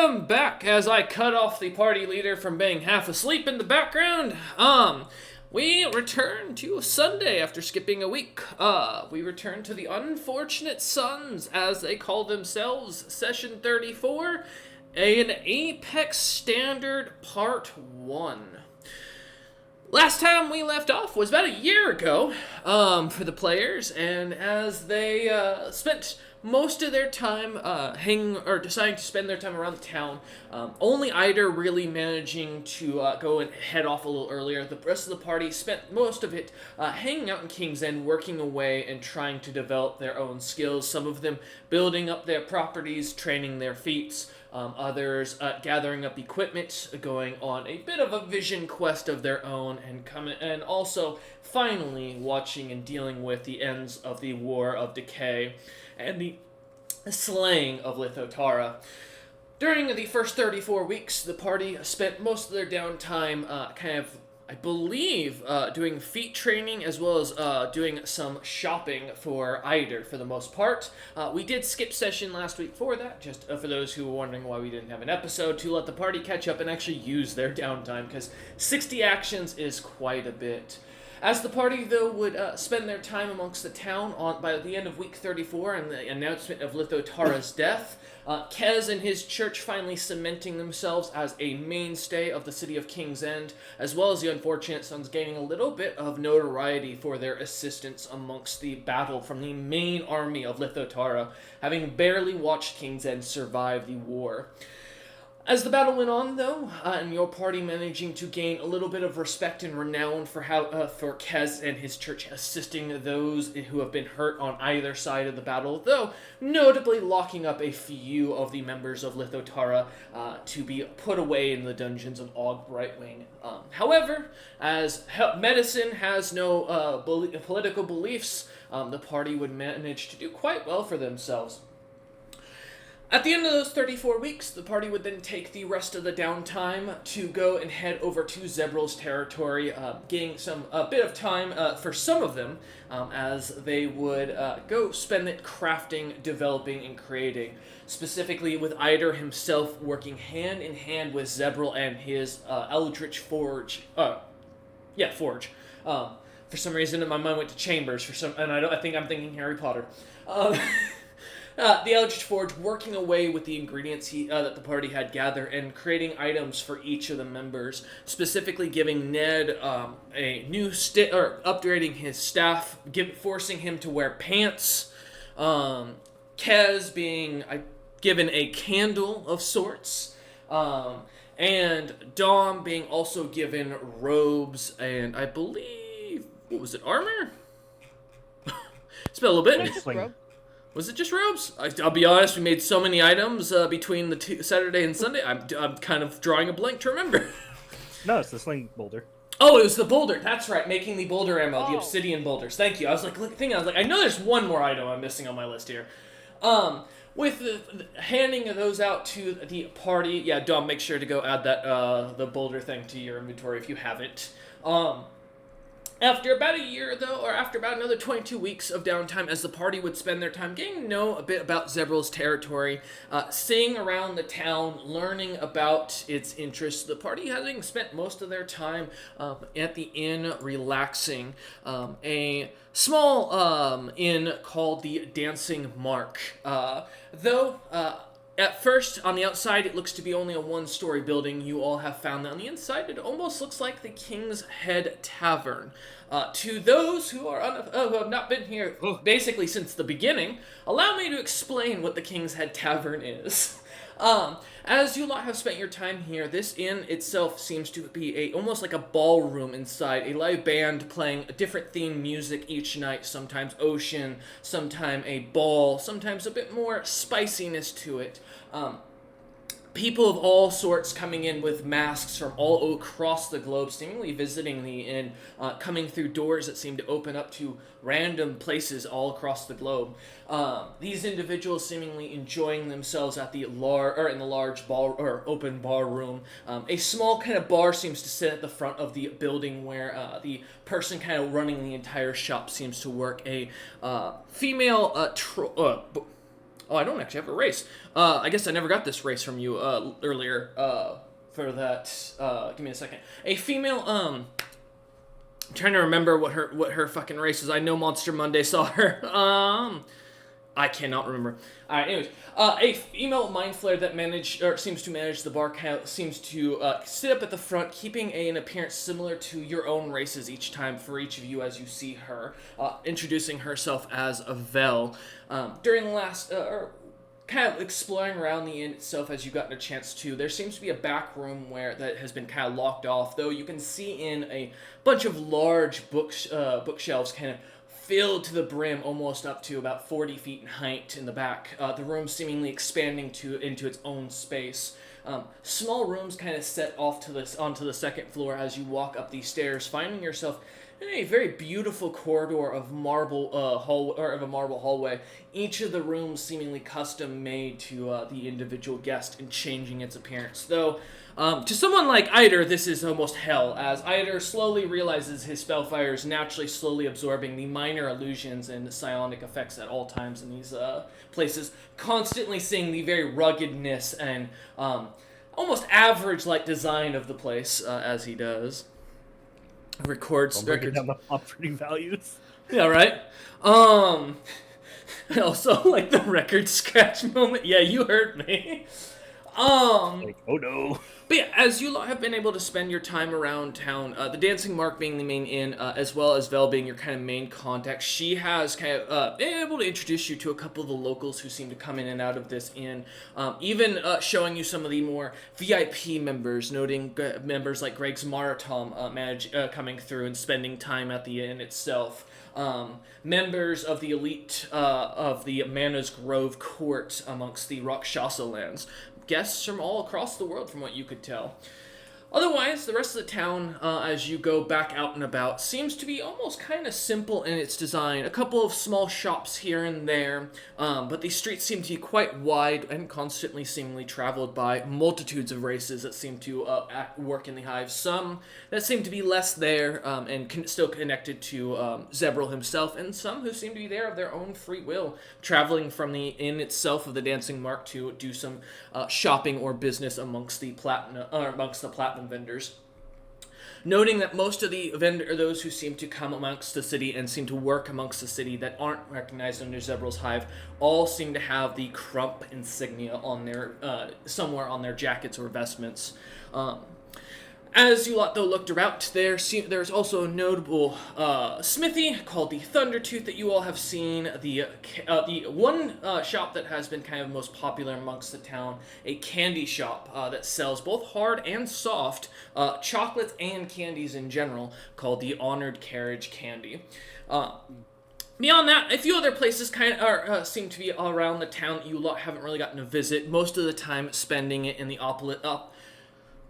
welcome back as I cut off the party leader from being half asleep in the background. We return to Sunday after skipping a week. We return to the Unfortunate Sons, as they call themselves, session 34, an Apex Standard Part 1. Last time we left off was about a year ago, for the players, and as they, spent most of their time deciding to spend their time around the town. Only Eider really managing to go and head off a little earlier. The rest of the party spent most of it hanging out in King's End, working away and trying to develop their own skills. Some of them building up their properties, training their feats. Others gathering up equipment, going on a bit of a vision quest of their own, and also finally watching and dealing with the ends of the War of Decay and the slaying of Lithotara. During the first 34 weeks, the party spent most of their downtime doing feat training as well as doing some shopping for Eider for the most part. We did skip session last week for that, just for those who were wondering why we didn't have an episode, to let the party catch up and actually use their downtime, because 60 actions is quite a bit. As the party, though, would spend their time amongst the town by the end of week 34 and the announcement of Lithotara's death, Kez and his church finally cementing themselves as a mainstay of the city of King's End, as well as the Unfortunate Sons gaining a little bit of notoriety for their assistance amongst the battle from the main army of Lithotara, having barely watched King's End survive the war. As the battle went on, though, and your party managing to gain a little bit of respect and renown for Kez and his church assisting those who have been hurt on either side of the battle, though notably locking up a few of the members of Lithotara to be put away in the dungeons of Og Brightwing. However, as medicine has no political beliefs, the party would manage to do quite well for themselves. At the end of those 34 weeks, the party would then take the rest of the downtime to go and head over to Zebril's territory, getting a bit of time for some of them, as they would go spend it crafting, developing, and creating. Specifically with Eider himself working hand in hand with Zebril and his Eldritch Forge. Forge. For some reason, my mind went to Chambers, I think I'm thinking Harry Potter. The Eldritch Forge working away with the ingredients that the party had gathered and creating items for each of the members, specifically giving Ned a new upgrading his staff, forcing him to wear pants, Kez being given a candle of sorts, and Dom being also given robes and I believe, armor? It's been a little bit. Was it just robes? I'll be honest, we made so many items between the Saturday and Sunday, I'm kind of drawing a blank to remember. No, it's the sling boulder. Oh, it was the boulder. That's right, making the boulder ammo, the obsidian boulders. Thank you. I was like, I know there's one more item I'm missing on my list here. With handing those out to the party, yeah, Dom, make sure to go add that the boulder thing to your inventory if you haven't. After about a year, though, or after about another 22 weeks of downtime, as the party would spend their time getting to know a bit about Zebril's territory, seeing around the town, learning about its interests, the party having spent most of their time at the inn relaxing, a small inn called the Dancing Mark. At first, on the outside, it looks to be only a one-story building. You all have found that on the inside, it almost looks like the King's Head Tavern. To those who have not been here basically since the beginning, allow me to explain what the King's Head Tavern is. As you lot have spent your time here, this inn itself seems to be almost like a ballroom inside, a live band playing a different themed music each night, sometimes ocean, sometimes a ball, sometimes a bit more spiciness to it. People of all sorts coming in with masks from all across the globe, seemingly visiting the inn, coming through doors that seem to open up to random places all across the globe. These individuals seemingly enjoying themselves at in the large ball or open bar room. A small kind of bar seems to sit at the front of the building where the person kind of running the entire shop seems to work. A female Oh, I don't actually have a race. I guess I never got this race from you earlier. For that, give me a second. A female. I'm trying to remember what her fucking race is. I know Monster Monday saw her. I cannot remember. All right, anyways, a female mind flayer that seems to manage the bar seems to sit up at the front, keeping an appearance similar to your own races each time for each of you as you see her, introducing herself as Avel. During the last, kind of exploring around the inn itself as you've gotten a chance to, there seems to be a back room that has been kind of locked off, though you can see in a bunch of large bookshelves kind of filled to the brim, almost up to about 40 feet in height in the back. The room seemingly expanding into its own space. Small rooms kind of set off onto the second floor as you walk up these stairs, finding yourself in a very beautiful corridor of marble hallway. Each of the rooms seemingly custom made to the individual guest and changing its appearance. Though, to someone like Eider, this is almost hell, as Eider slowly realizes his spellfire is naturally slowly absorbing the minor illusions and psionic effects at all times in these places, constantly seeing the very ruggedness and almost average-like design of the place as he does. Records down the property values. Yeah, right. Also, like the record scratch moment. Yeah, you heard me. Like, oh no. But yeah, as you lot have been able to spend your time around town, the Dancing Mark being the main inn, as well as Vel being your kind of main contact, she has kind of been able to introduce you to a couple of the locals who seem to come in and out of this inn, even showing you some of the more VIP members, noting members like Greg's Maratom coming through and spending time at the inn itself. Members of the elite of the Mana's Grove court amongst the Rakshasa lands. Guests from all across the world, from what you could tell. Otherwise, the rest of the town, as you go back out and about, seems to be almost kind of simple in its design. A couple of small shops here and there, but the streets seem to be quite wide and constantly seemingly traveled by multitudes of races that seem to work in the hive. Some that seem to be less there and still connected to Zebril himself, and some who seem to be there of their own free will, traveling from the inn itself of the Dancing Mark to do some shopping or business amongst the platinum vendors. Noting that most of those who seem to come amongst the city and seem to work amongst the city that aren't recognized under Zebril's hive all seem to have the Crump insignia on their somewhere on their jackets or vestments. As you lot, though, looked around, there's also a notable smithy called the Thundertooth that you all have seen. The one shop that has been kind of most popular amongst the town, a candy shop that sells both hard and soft chocolates and candies in general, called the Honored Carriage Candy. Beyond that, a few other places seem to be around the town that you lot haven't really gotten to visit, most of the time spending it in the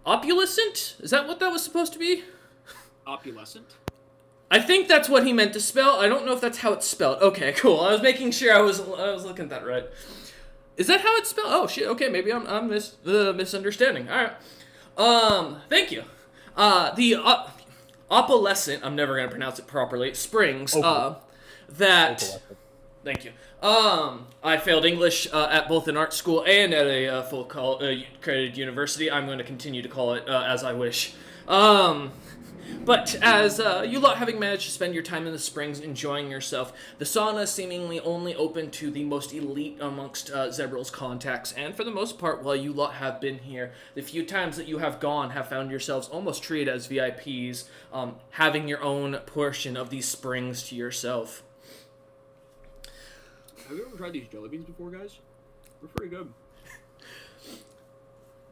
Opulescent? Is that what that was supposed to be? Opulescent? I think that's what he meant to spell. I don't know if that's how it's spelled. Okay, cool. I was making sure I was looking at that right. Is that how it's spelled? Oh shit. Okay, maybe I'm misunderstanding. All right. Thank you. The Opalescent. I'm never gonna pronounce it properly. Springs. That. Thank you. I failed English at both an art school and at a full accredited university. I'm going to continue to call it as I wish. But as you lot having managed to spend your time in the springs enjoying yourself, the sauna is seemingly only open to the most elite amongst Zebril's contacts, and for the most part, while you lot have been here, the few times that you have gone have found yourselves almost treated as VIPs, having your own portion of these springs to yourself. Have you ever tried these jelly beans before, guys? They're pretty good.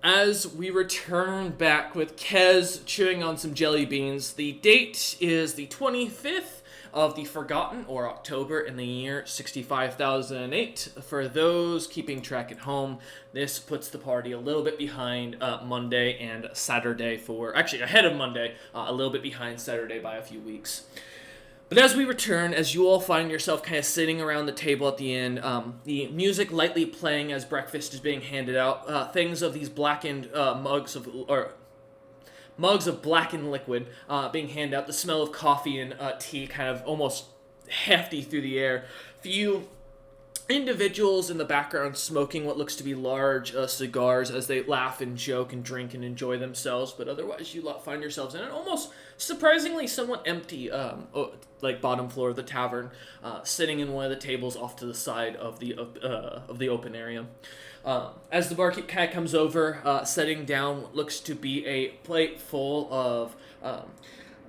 As we return back with Kez chewing on some jelly beans, the date is the 25th of the Forgotten, or October, in the year 65,008. For those keeping track at home, this puts the party a little bit behind Monday and Saturday actually ahead of Monday, a little bit behind Saturday by a few weeks. But as we return, as you all find yourself kind of sitting around the table at the end, the music lightly playing as breakfast is being handed out, things of these blackened mugs of blackened liquid being handed out, the smell of coffee and tea kind of almost hefty through the air. Few individuals in the background smoking what looks to be large cigars as they laugh and joke and drink and enjoy themselves. But otherwise, you lot find yourselves in an almost surprisingly somewhat empty, like bottom floor of the tavern, sitting in one of the tables off to the side of the open area. As the barkeep kind of comes over, setting down what looks to be a plate full of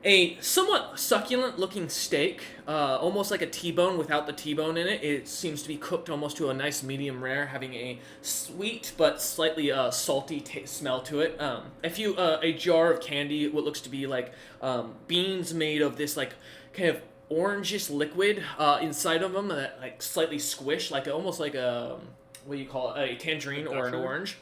a somewhat succulent-looking steak, almost like a T-bone without the T-bone in it. It seems to be cooked almost to a nice medium rare, having a sweet but slightly salty smell to it. A jar of candy, what looks to be like beans made of this like kind of orangish liquid inside of them that like slightly squish, like almost like a what do you call it, a tangerine or an orange.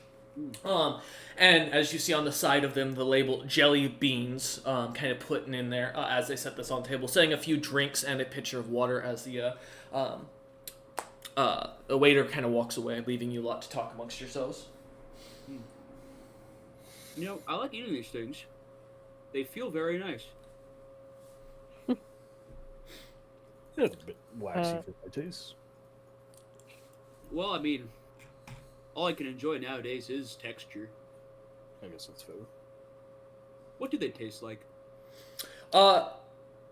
And as you see on the side of them, the label jelly beans, kind of putting in there as they set this on the table, setting a few drinks and a pitcher of water as the waiter kind of walks away, leaving you a lot to talk amongst yourselves. You know, I like eating these things. They feel very nice. It's a bit waxy for my taste. Well, I mean, all I can enjoy nowadays is texture. I guess that's fair. What do they taste like?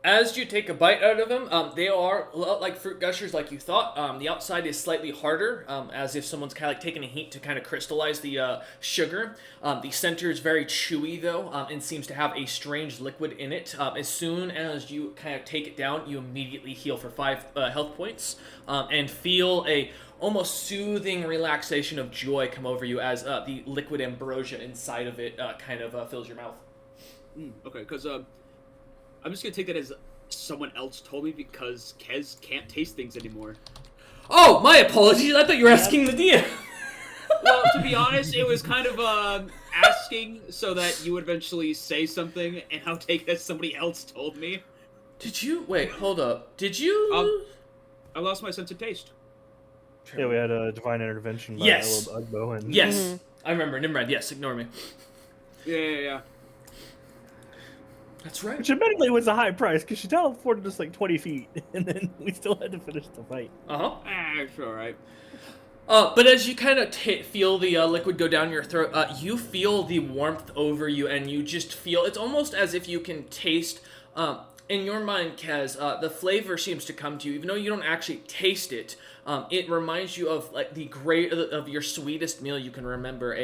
As you take a bite out of them, they are a lot like fruit gushers like you thought. The outside is slightly harder, as if someone's kind of like taking a heat to kind of crystallize the sugar. The center is very chewy though, and seems to have a strange liquid in it. As soon as you kind of take it down, you immediately heal for 5 health points, and feel a almost soothing relaxation of joy come over you as the liquid ambrosia inside of it kind of fills your mouth. Okay, because I'm just gonna take that as someone else told me because Kez can't taste things anymore. Oh, my apologies. I thought you were asking the DM. Well, to be honest, it was kind of asking so that you would eventually say something, and I'll take it as somebody else told me. Did you wait? Hold up. Did you? I lost my sense of taste. Yeah, we had a divine intervention by Yes. Ella Ugbo and Yes, I remember. Nimrod. Yes, ignore me. Yeah. That's right. which admittedly was a high price because she teleported us like 20 feet, and then we still had to finish the fight. It's alright. But as you kind of feel the liquid go down your throat, you feel the warmth over you, and you just feel it's almost as if you can taste. In your mind, Kaz, the flavor seems to come to you, even though you don't actually taste it. It reminds you of like of your sweetest meal you can remember,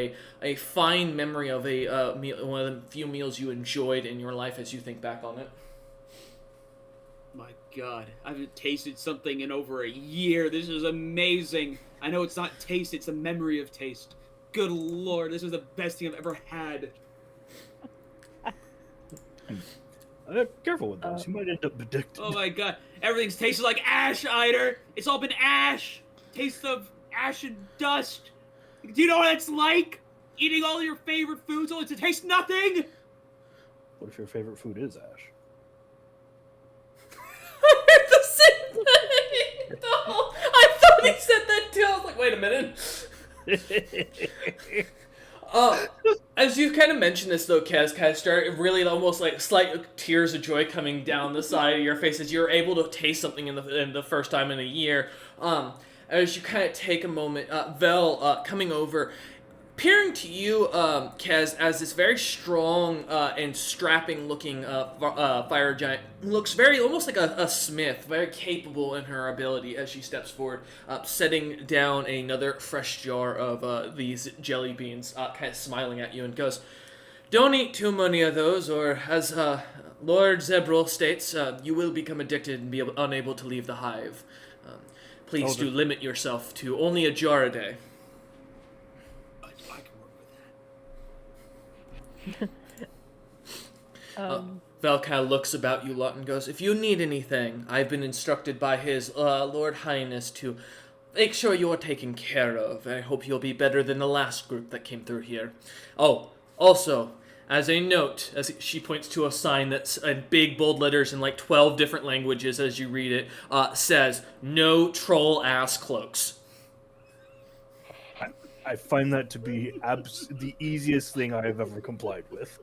a fine memory of a meal, one of the few meals you enjoyed in your life as you think back on it. My God, I haven't tasted something in over a year. This is amazing. I know it's not taste, it's a memory of taste. Good Lord, this is the best thing I've ever had. Careful with those. You might end up addicted. Oh my God, everything's tasted like ash, Eider. It's all been ash. Taste of ash and dust. Do you know what it's like? Eating all your favorite foods only to taste nothing? What if your favorite food is ash? I heard the same thing! No, I thought he said that too. I was like, wait a minute. As you kind of mentioned this though, Kaz, kind of started really almost like slight tears of joy coming down the side of your face as you're able to taste something in the first time in a year. As you kind of take a moment, Vel coming over, appearing to you, Kaz, as this very strong and strapping-looking fire giant, looks very almost like a smith, very capable in her ability as she steps forward, setting down another fresh jar of these jelly beans, kind of smiling at you, and goes, "Don't eat too many of those, or as Lord Zebril states, you will become addicted and be unable to leave the hive. Please do limit yourself to only a jar a day." Val kind of looks about you lot and goes, "If you need anything, I've been instructed by his Lord Highness to make sure you're taken care of. I hope you'll be better than the last group that came through here. Oh, also, as a note," as she points to a sign that's in big bold letters in like 12 different languages as you read it, says, "No troll-ass cloaks." I find that to be the easiest thing I have ever complied with.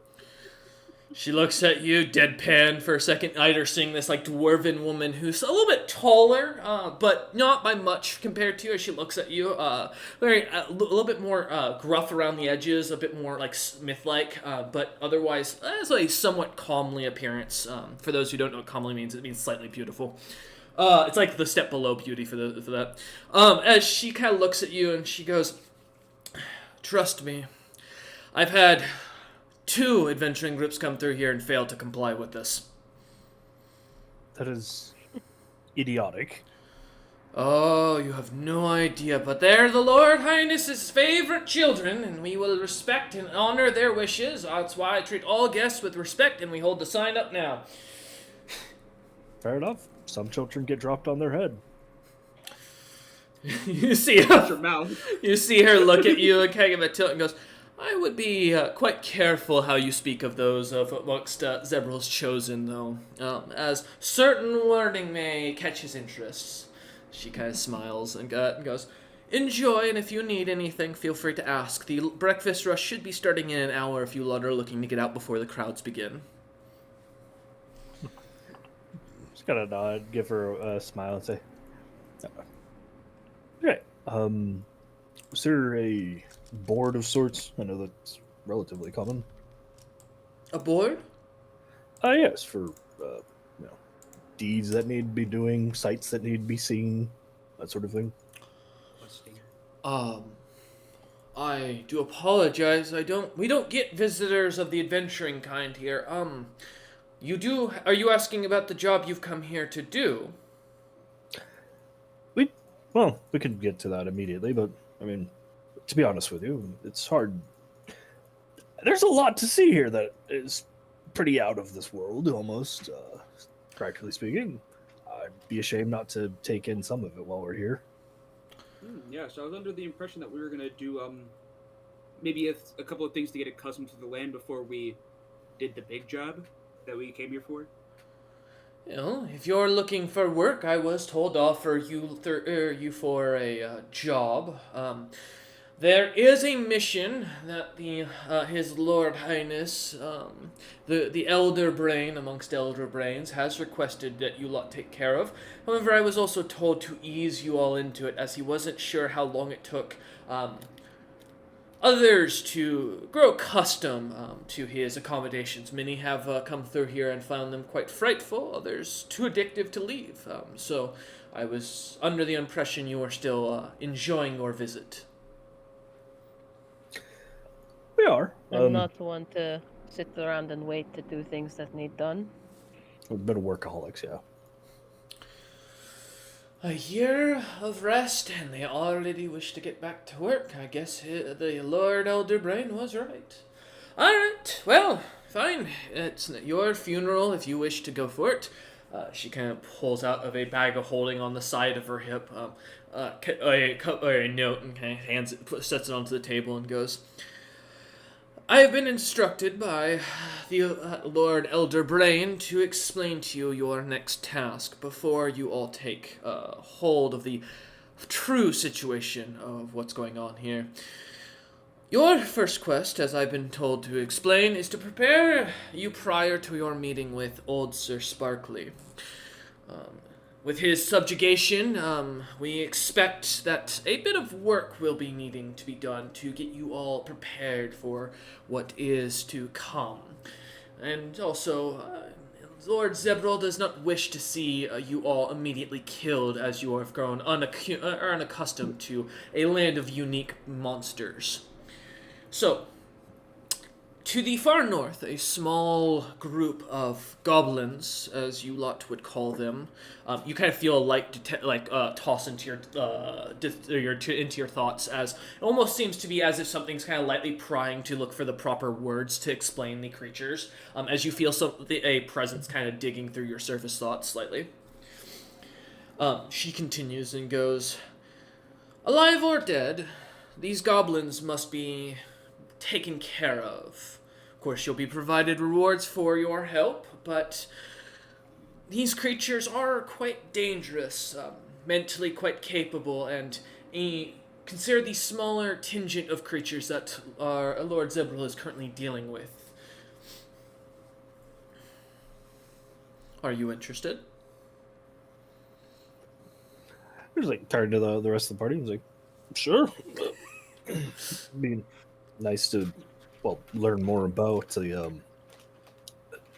She looks at you, deadpan for a second. Eider seeing this like dwarven woman who's a little bit taller, but not by much compared to you. As she looks at you, very a little bit more gruff around the edges, a bit more like Smith-like, but otherwise has a somewhat comely appearance. For those who don't know what comely means, it means slightly beautiful. It's like the step below beauty for that. As she kind of looks at you and she goes, "Trust me, I've had 2 adventuring groups come through here and fail to comply with this." That is idiotic. Oh, you have no idea, but they're the Lord Highness's favorite children, and we will respect and honor their wishes. That's why I treat all guests with respect, and we hold the sign up now. Fair enough. Some children get dropped on their head. You see Shut her, your mouth. you see her look at you and kind of give a tilt and goes, "I would be quite careful how you speak of those amongst Zebral's chosen, though, as certain wording may catch his interests." She kind of smiles and goes, "Enjoy, and if you need anything, feel free to ask. The breakfast rush should be starting in an hour if you lot are looking to get out before the crowds begin." Just gotta nod, give her a smile, and say, "Okay. Is there a board of sorts? I know that's relatively common." A board? Yes, for deeds that need to be doing, sights that need to be seen, that sort of thing. I do apologize. We don't get visitors of the adventuring kind here. Are you asking about the job you've come here to do? We could get to that immediately, but I mean, to be honest with you, it's hard. There's a lot to see here that is pretty out of this world, almost, practically speaking. I'd be ashamed not to take in some of it while we're here. Yeah, so I was under the impression that we were gonna do maybe a couple of things to get accustomed to the land before we did the big job that we came here for. Well, if you're looking for work, I was told to offer you for a job. There is a mission that His Lord Highness, the Elder Brain amongst Elder Brains, has requested that you lot take care of. However, I was also told to ease you all into it, as he wasn't sure how long it took others to grow accustomed to his accommodations. Many have come through here and found them quite frightful, others too addictive to leave. So I was under the impression you were still enjoying your visit. We are. I'm not one to sit around and wait to do things that need done. We've been workaholics, yeah. A year of rest, and they already wish to get back to work. I guess the Lord Elderbrain was right. Alright, well, fine. It's your funeral if you wish to go for it. She kind of pulls out of a bag of holding on the side of her hip a note and kind of sets it onto the table and goes, "I have been instructed by the Lord Elderbrain to explain to you your next task before you all take hold of the true situation of what's going on here. Your first quest, as I've been told to explain, is to prepare you prior to your meeting with old Sir Sparkly. With his subjugation, we expect that a bit of work will be needing to be done to get you all prepared for what is to come. And also, Lord Zebral does not wish to see you all immediately killed as you have grown unaccustomed to a land of unique monsters. So, to the far north, a small group of goblins, as you lot would call them, you kind of feel a light toss into your thoughts, as it almost seems to be as if something's kind of lightly prying to look for the proper words to explain the creatures, as you feel a presence kind of digging through your surface thoughts slightly. She continues and goes, "Alive or dead, these goblins must be taken care of. Of course, you'll be provided rewards for your help, but these creatures are quite dangerous, mentally quite capable, and consider the smaller contingent of creatures that our Lord Zebral is currently dealing with." Are you interested? He was like turning to the rest of the party. He was like, "Sure." Be nice to, well, learn more about the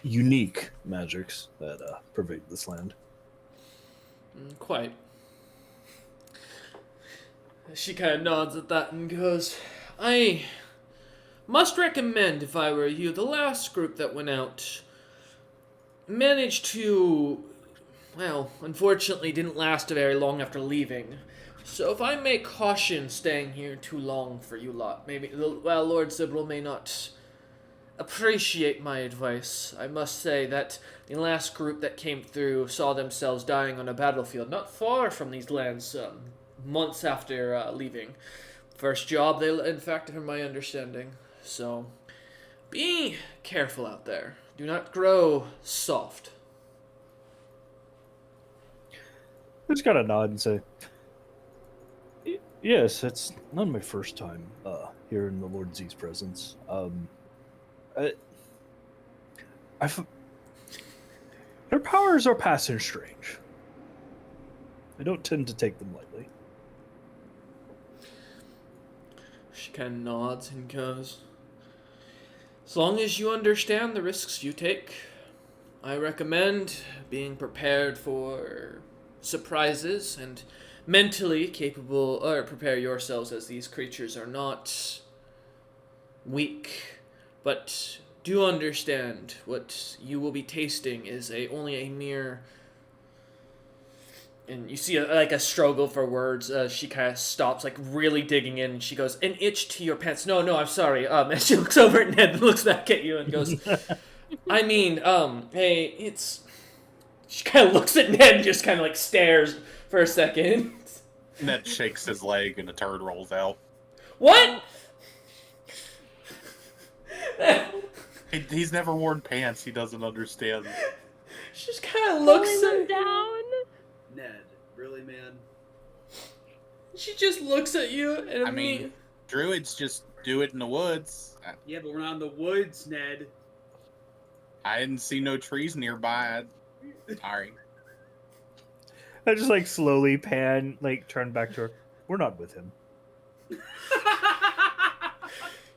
unique magics that pervade this land. Quite. She kind of nods at that and goes, I must recommend, if I were you, the last group that went out managed to, well, unfortunately didn't last very long after leaving. So if I may caution staying here too long for you lot, maybe, well, Lord Zibril may not appreciate my advice. I must say that the last group that came through saw themselves dying on a battlefield not far from these lands months after leaving. First job they, in fact, from my understanding. So, be careful out there. Do not grow soft. I just gotta nod and say, yes, it's not my first time here in the Lord Z's presence. Their powers are passing strange. I don't tend to take them lightly. She kind of nods and goes, as long as you understand the risks you take, I recommend being prepared for surprises and mentally capable, or prepare yourselves, as these creatures are not weak, but do understand what you will be tasting is only a mere. And you see a struggle for words. She kind of stops, like really digging in, and she goes, "An itch to your pants." No, I'm sorry. And she looks over at Ned and looks back at you and goes, "I mean, hey, it's." She kind of looks at Ned and just kind of like stares for a second. Ned shakes his leg and a turd rolls out. What? He's never worn pants. He doesn't understand. She just kind of looks Pulling at them down. Ned, really, man? She just looks at you, and I mean, druids just do it in the woods. Yeah, but we're not in the woods, Ned. I didn't see no trees nearby. Sorry. I just like slowly turn back to her. We're not with him.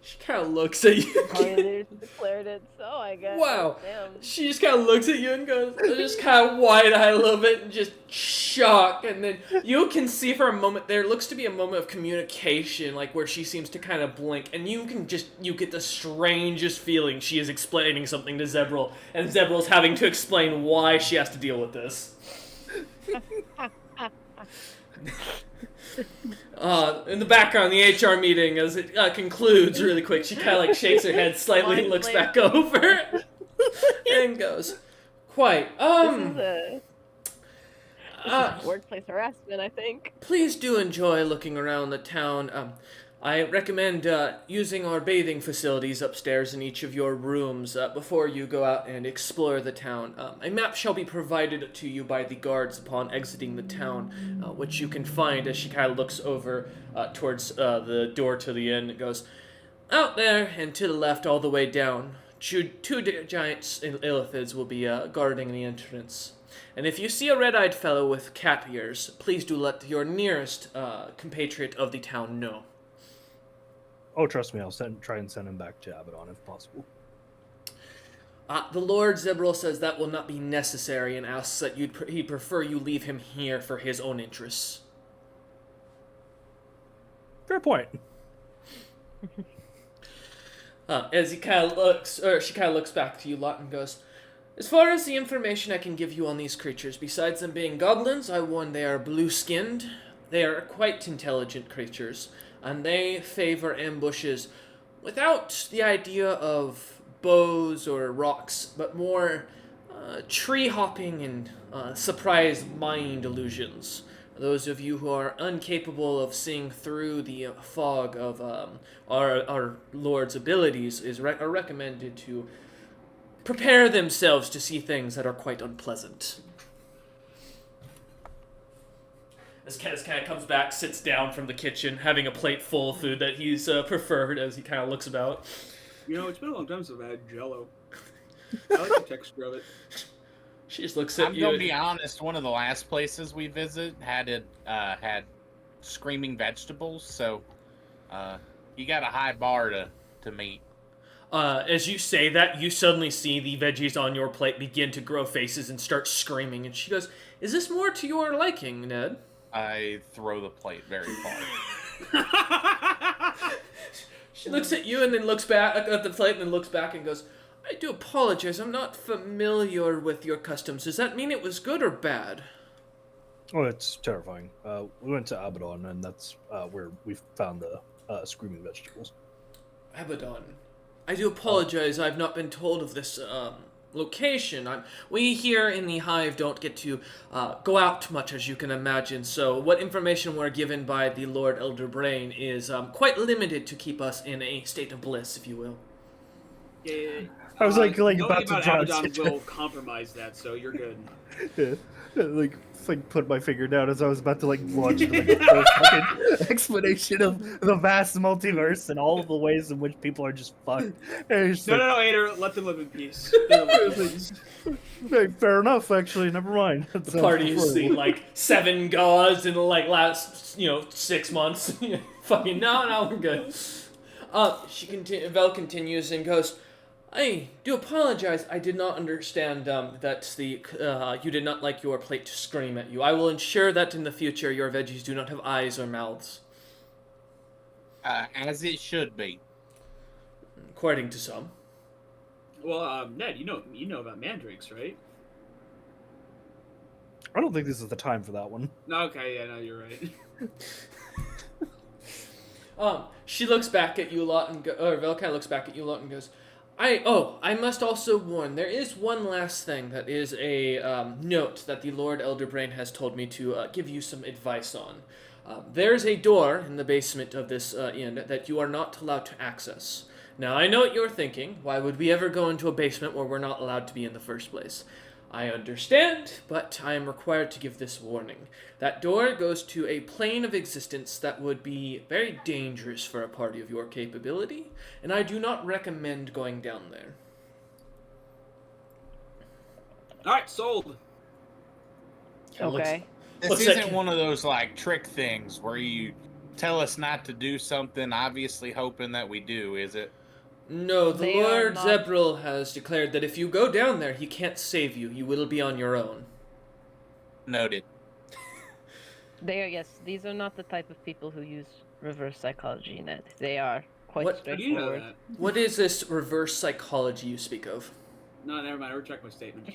she kind of looks at you. Pioneers declared it, so I guess. Wow. Damn. She just kind of looks at you and goes, just kind of wide-eyed a little bit and just shock. And then you can see for a moment, there looks to be a moment of communication, like where she seems to kind of blink. And you get the strangest feeling she is explaining something to Zebril. And Zebril's having to explain why she has to deal with this. In the background, the HR meeting, as it concludes really quick, she kind of like shakes her head slightly and looks back over and goes, quite, This is workplace harassment, I think. please do enjoy looking around the town. I recommend using our bathing facilities upstairs in each of your rooms before you go out and explore the town. A map shall be provided to you by the guards upon exiting the town, which you can find as she kind of looks over towards the door to the inn. It goes, out there and to the left all the way down. Two giant illithids will be guarding the entrance. And if you see a red-eyed fellow with cat ears, please do let your nearest compatriot of the town know. Oh, trust me, I'll try and send him back to Abaddon if possible. The Lord Zebril says that will not be necessary and asks that he'd prefer you leave him here for his own interests. Fair point. As he kind of looks, or she kind of looks back to you lot and goes, as far as the information I can give you on these creatures, besides them being goblins, I warn they are blue-skinned. They are quite intelligent creatures, and they favor ambushes without the idea of bows or rocks, but more tree hopping and surprise mind illusions. Those of you who are incapable of seeing through the fog of our Lord's abilities are recommended to prepare themselves to see things that are quite unpleasant. As Kenneth kind of comes back, sits down from the kitchen, having a plate full of food that he's preferred as he kind of looks about. You know, it's been a long time since I've had Jell-O. I like the texture of it. She just looks at I'm you. gonna be honest. One of the last places we visit had screaming vegetables, so you got a high bar to meet. As you say that, you suddenly see the veggies on your plate begin to grow faces and start screaming. And she goes, "Is this more to your liking, Ned?" I throw the plate very far. She looks at you and then looks back at the plate and then looks back and goes, "I do apologize. I'm not familiar with your customs. Does that mean it was good or bad?" Oh, it's terrifying. We went to Abaddon, and that's where we found the screaming vegetables. Abaddon. I do apologize. I've not been told of this location. We here in the Hive don't get to go out much, as you can imagine. So what information we're given by the Lord Elderbrain is quite limited to keep us in a state of bliss, if you will. Yeah. I was like knowing about to about draw Abaddon attention. will compromise that, so you're good. Yeah. Like put my finger down as I was about to launch like a full fucking explanation of the vast multiverse and all of the ways in which people are just fucked. And it's No, like, Ader, let them live in peace. They're the lucky ones. hey, fair enough, actually. Never mind. The party has seen like 7 gods in the last 6 months. Fucking no, we're good. Vel continues and goes, "I do apologize. I did not understand that you did not like your plate to scream at you. I will ensure that in the future your veggies do not have eyes or mouths." As it should be. According to some. Well, Ned, you know about mandrakes, right? I don't think this is the time for that one. No, okay, yeah, no, you're right. She looks back at you a lot or Vel kind of looks back at you a lot and goes, I must also warn, there is one last thing that is a note that the Lord Elderbrain has told me to give you some advice on. There's a door in the basement of this inn that you are not allowed to access. Now, I know what you're thinking. Why would we ever go into a basement where we're not allowed to be in the first place? I understand, but I am required to give this warning. That door goes to a plane of existence that would be very dangerous for a party of your capability, and I do not recommend going down there. Alright, sold. Okay. This Looks isn't like- one of those trick things where you tell us not to do something, obviously hoping that we do, is it? No, the They are Lord not- Zebril has declared that if you go down there, he can't save you. You will be on your own. Noted. These are not the type of people who use reverse psychology, Ned. They are quite What- How do you know straightforward. that? What is this reverse psychology you speak of? No, never mind, I retract my statement.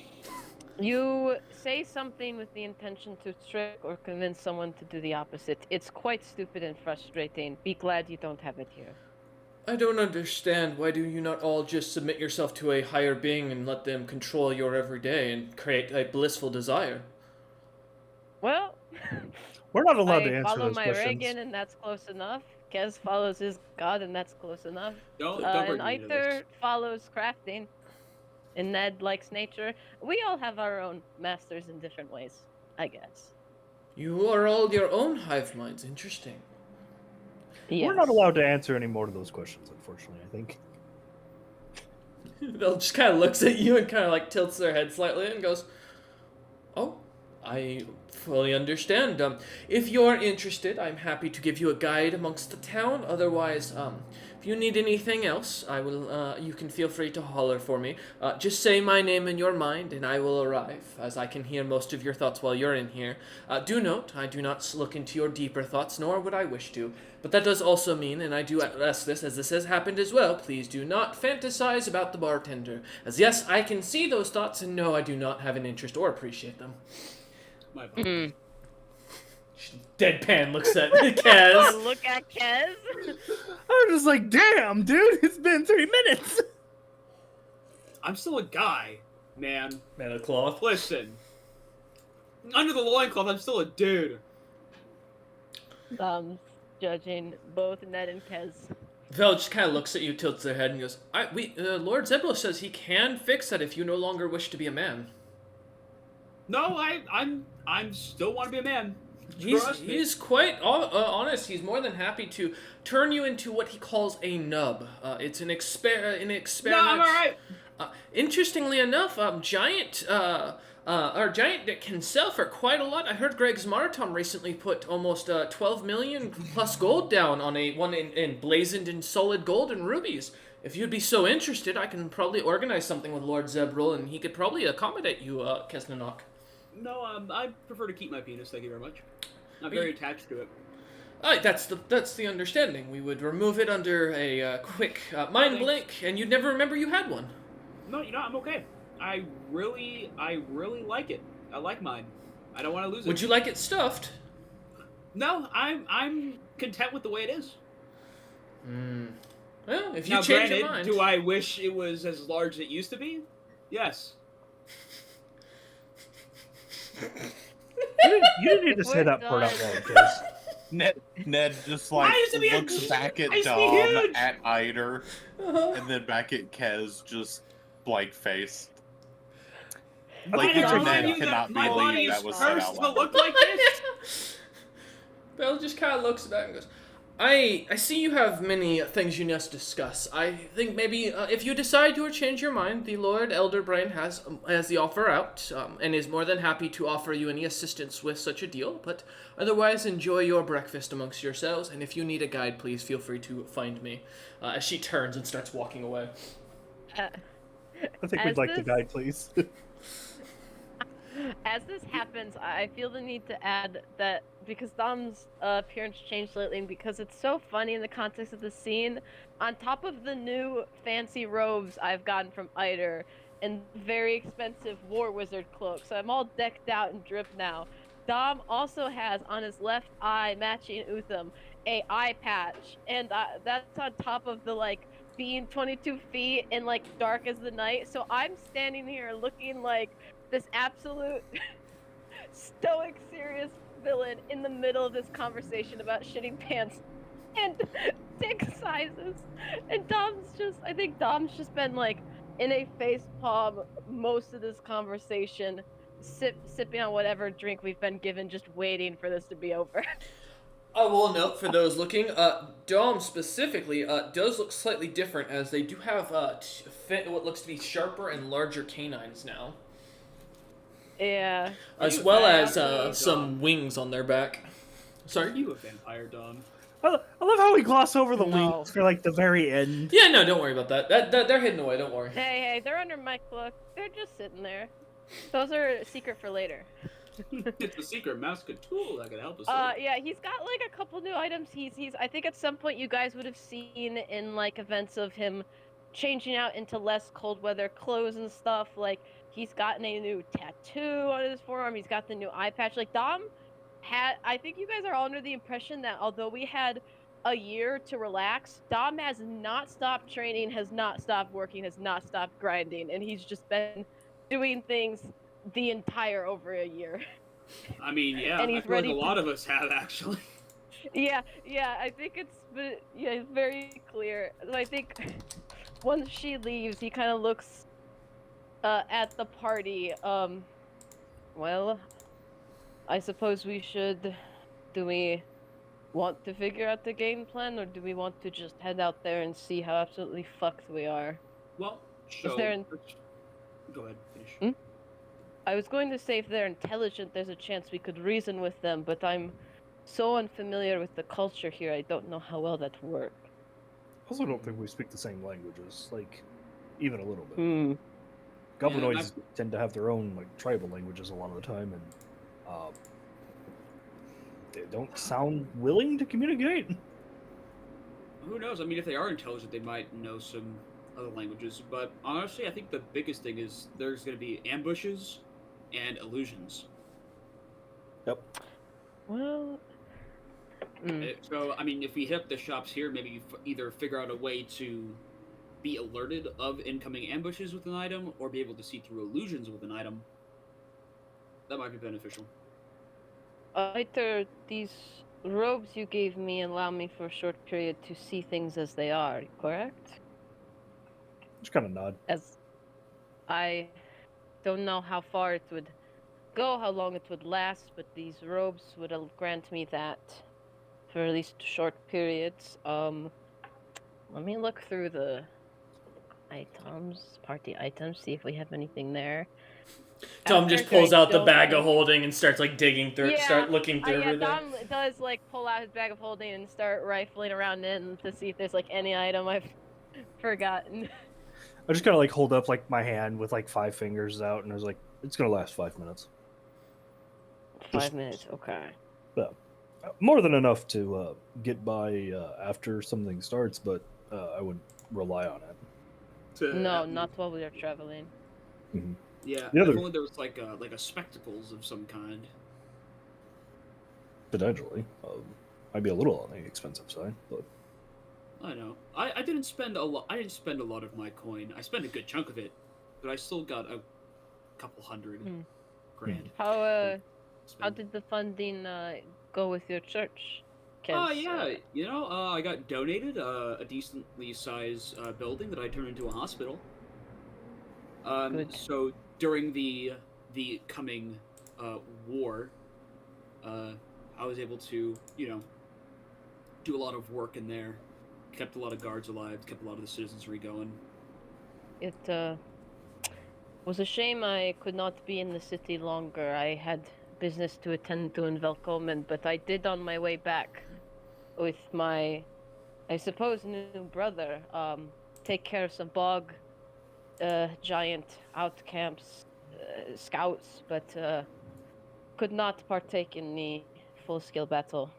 You say something with the intention to trick or convince someone to do the opposite. It's quite stupid and frustrating. Be glad you don't have it here. I don't understand. Why do you not all just submit yourself to a higher being and let them control your everyday and create a blissful desire? Well, We're not allowed to I answer follow those my questions. Reagan, and that's close enough. Kez follows his god, and that's close enough. Don't And bring me into this. Aether follows crafting, and Ned likes nature. We all have our own masters in different ways, I guess. You are all your own hive minds. Interesting. We're not allowed to answer any more of those questions, unfortunately, I think. They'll just kind of looks at you and kind of tilts their head slightly and goes, "Oh, I fully understand. If you're interested, I'm happy to give you a guide amongst the town. Otherwise, if you need anything else, I will. You can feel free to holler for me. Just say my name in your mind, and I will arrive, as I can hear most of your thoughts while you're in here. Do note, I do not look into your deeper thoughts, nor would I wish to. But that does also mean, and I do ask this, as this has happened as well, please do not fantasize about the bartender. As yes, I can see those thoughts, and no, I do not have an interest or appreciate them." My apologies. Deadpan looks at Kaz. Look at Kez. I was just like, damn, dude, it's been 3 minutes. I'm still a guy, man. Man of cloth. Listen. Under the loincloth, I'm still a dude. Judging both Ned and Kez. Vel just kind of looks at you, tilts their head, and goes, Lord Zeblo says he can fix that if you no longer wish to be a man. No, I'm still want to be a man. Trust me. He's quite honest. He's more than happy to turn you into what he calls a nub. It's an experiment. No, I'm alright. Interestingly enough, giant our giant that can sell for quite a lot. I heard Greg's Marathon recently put almost 12 million plus gold down on a one in blazoned in solid gold and rubies. If you'd be so interested, I can probably organize something with Lord Zebril, and he could probably accommodate you, Kesnanok. No, I prefer to keep my penis. Thank you very much. I'm very attached to it. That's the understanding. We would remove it under a quick mind Thanks. blink, and you'd never remember you had one. No, I'm okay. I really like it. I like mine. I don't want to lose it. Would you like it stuffed? No, I'm content with the way it is. Well, if you Now, change granted, your mind. do I wish it was as large as it used to be? Yes. You didn't need to say that part out loud, Case. Ned just like I used to be a- looks back at I used to be Dom, huge! at Eider, Uh-huh. and then back at Kez, just blank faced. I Like think I you're even told taking Ned you that- cannot my body believe is that was said cursed out to loud. look like this. Belle just kind of looks back and goes, I see you have many things you must discuss. I think maybe if you decide to change your mind, the Lord Elderbrain has the offer out and is more than happy to offer you any assistance with such a deal. But otherwise, enjoy your breakfast amongst yourselves. And if you need a guide, please feel free to find me. As she turns and starts walking away. I think As we'd like the this- guide, please. As this happens, I feel the need to add that because Dom's appearance changed lately, and because it's so funny in the context of the scene, on top of the new fancy robes I've gotten from Eider and very expensive war wizard cloak, so I'm all decked out and dripped now. Dom also has on his left eye, matching Utham, a eye patch, and that's on top of the being 22 feet and dark as the night. So I'm standing here looking like this absolute stoic, serious villain in the middle of this conversation about shitting pants and dick sizes. And I think Dom's just been in a face palm most of this conversation, sipping on whatever drink we've been given, just waiting for this to be over. I will note for those looking, Dom specifically does look slightly different as they do have what looks to be sharper and larger canines now. Yeah. As you a well vampire, as some Dom? wings on their back. Are Sorry? you a vampire, Dom? I love how we gloss over the No. wings for the very end. Yeah, no, don't worry about that. That they're hidden away, don't worry. Hey, they're under my cloak. They're just sitting there. Those are a secret for later. It's a secret mouse tool that could help us. out. Yeah, he's got a couple new items. He's I think at some point you guys would have seen in events of him changing out into less cold weather clothes and stuff. He's gotten a new tattoo on his forearm. He's got the new eye patch. Dom I think you guys are all under the impression that although we had a year to relax, Dom has not stopped training, has not stopped working, has not stopped grinding, and he's just been doing things the entire over a year. I mean, yeah, and I he's feel ready like a to- lot of us have actually. Yeah, I think it's very clear. I think once she leaves, he kind of looks at the party. Well, I suppose we should. Do we want to figure out the game plan, or do we want to just head out there and see how absolutely fucked we are? Well, so there an- go ahead, finish. Hmm? I was going to say if they're intelligent, there's a chance we could reason with them, but I'm so unfamiliar with the culture here, I don't know how well that works. I also don't think we speak the same languages, even a little bit. Hmm. Goblinoids tend to have their own tribal languages a lot of the time, and they don't sound willing to communicate. Who knows? I mean, if they are intelligent, they might know some other languages. But honestly, I think the biggest thing is there's going to be ambushes and illusions. Well, So, I mean, if we hit up the shops here, maybe you either figure out a way to be alerted of incoming ambushes with an item, or be able to see through illusions with an item. That might be beneficial. either these robes you gave me allow me for a short period to see things as they are, correct? Just kind of nod. As I don't know how far it would go, how long it would last, but these robes would grant me that for at least short periods. Let me look through the. items, party items, see if we have anything there. Tom just After pulls I out the don't bag of think- holding and starts like digging through, Yeah, start looking through yeah, everything. Dom does like pull out his bag of holding and start rifling around it and to see if there's like any item I've forgotten. I just kind of like hold up like my hand with like 5 fingers out, and I was like, it's gonna last 5 minutes. 5 minutes, okay. More than enough to get by after something starts, but I wouldn't rely on it. No, not while we are traveling. Yeah, The other- if only there was like a spectacles of some kind. Potentially, might be a little on the expensive side, but I know. I didn't spend a lot. I didn't spend a lot of my coin. I spent a good chunk of it, but I still got a couple hundred grand. How spent. did the funding go with your church? Oh yeah, I got donated a decently sized building that I turned into a hospital. Good. So during the coming war, I was able to do a lot of work in there, kept a lot of guards alive, kept a lot of the citizenry going. It was a shame I could not be in the city longer. I had business to attend to in Velkommen, but I did on my way back with my, I suppose, new brother, take care of some bog giant out camps, scouts, but could not partake in the full-scale battle.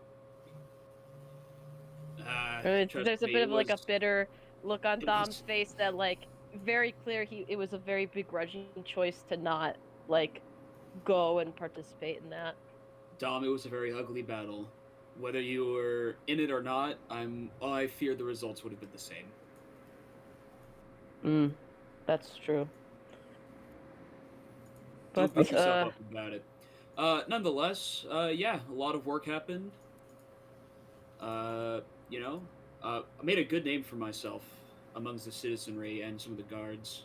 There's Trust a me, bit it of like a was- bitter look on it Dom's was- face that like very clear it was a very begrudging choice to not like go and participate in that. Dom, it was a very ugly battle. Whether you were in it or not, I fear the results would have been the same. That's true. Don't But beat yourself up about it. Nonetheless, yeah, a lot of work happened. I made a good name for myself amongst the citizenry and some of the guards.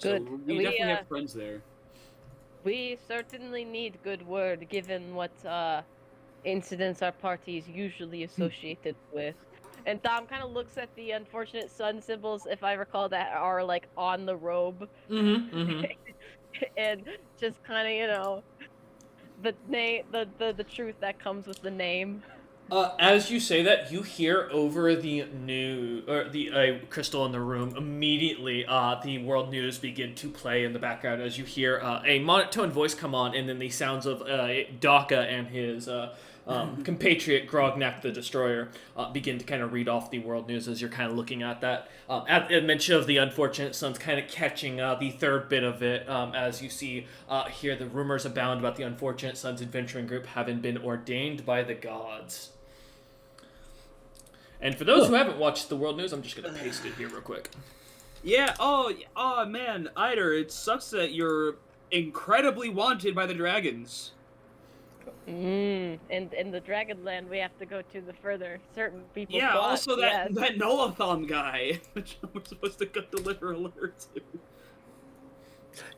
Good. So we definitely have friends there. we certainly need good word given what incidents our party is usually associated with. And Dom kind of looks at the unfortunate sun symbols, if I recall, that are like on the robe, and just kind of the name, the truth that comes with the name. As you say that, you hear over the crystal in the room immediately. The world news begin to play in the background as you hear a monotone voice come on, and then the sounds of Daka and his compatriot Grognak the Destroyer begin to kind of read off the world news as you're kind of looking at that. At the mention of the unfortunate sons, kind of catching the third bit of it as you see here the rumors abound about the unfortunate sons adventuring group having been ordained by the gods. And for those who haven't watched the world news, I'm just going to paste it here real quick. Yeah. Oh man, Eider, it sucks that you're incredibly wanted by the dragons. And in the Dragonland, we have to go to the further certain people. Yeah. plot, Also, that yes. Nolathon guy, which we're supposed to go deliver a letter to.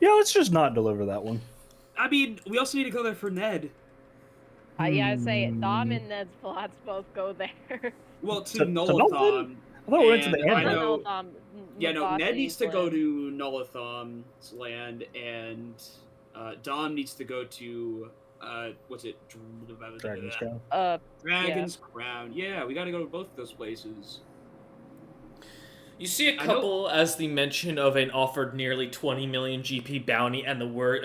yeah, let's just not deliver that one. I mean, we also need to go there for Ned. I gotta say, Dom and Ned's plots both go there. Well, to To Nolathon. Nolathon? I thought we went to the And I end. know- Dom, Yeah, no, Ned needs to Navasi's go land. to Nolathon's land, and Dom needs to go to, what's it? Dragon's Crown. Dragon's Crown. Yeah, we gotta go to both of those places. You see a I know- couple as the mention of an offered nearly 20 million GP bounty and the word,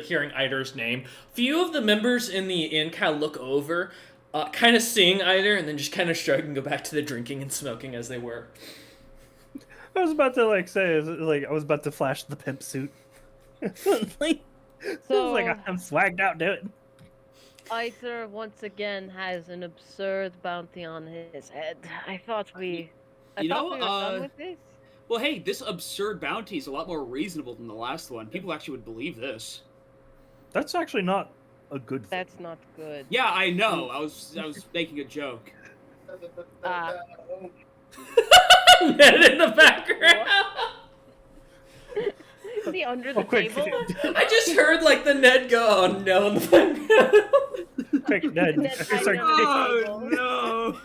hearing Eider's name. Few of the members in the inn kind of look over, kind of seeing Eider, and then just kind of shrug and go back to the drinking and smoking as they were. I was about to I was about to flash the pimp suit. like, So- I'm swagged out, do it. Eider once again has an absurd bounty on his head. I thought we were done with this. Well, hey, this absurd bounty is a lot more reasonable than the last one. People actually would believe this. That's actually not a good thing. That's not good. Yeah, I know. I was making a joke. Ned in the background. Is he under Oh, the quick, table? I just heard like the Ned go, oh no, in the background. quick, Ned. Ned, Sorry, I know. Oh no!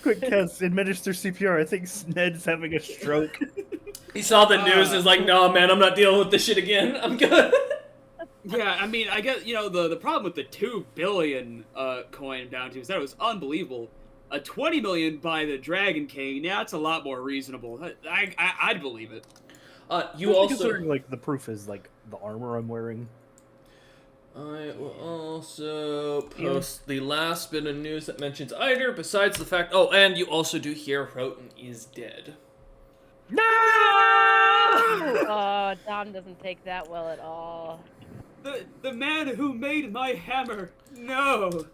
Quick, Kez, administer CPR. I think Ned's having a stroke. He saw the news and is like, no, man, I'm not dealing with this shit again. I'm good. Yeah, I mean, I guess, the problem with the 2 billion coin bounty was that it was unbelievable. A 20 million by the Dragon King, yeah, that's a lot more reasonable. I'd believe it. You also... Considering, like, the proof is, like, the armor I'm wearing. I will also post the last bit of news that mentions Eider, besides the fact... Oh, and you also do hear Hroten is dead. No! Oh, Dom doesn't take that well at all. The man who made my hammer, no!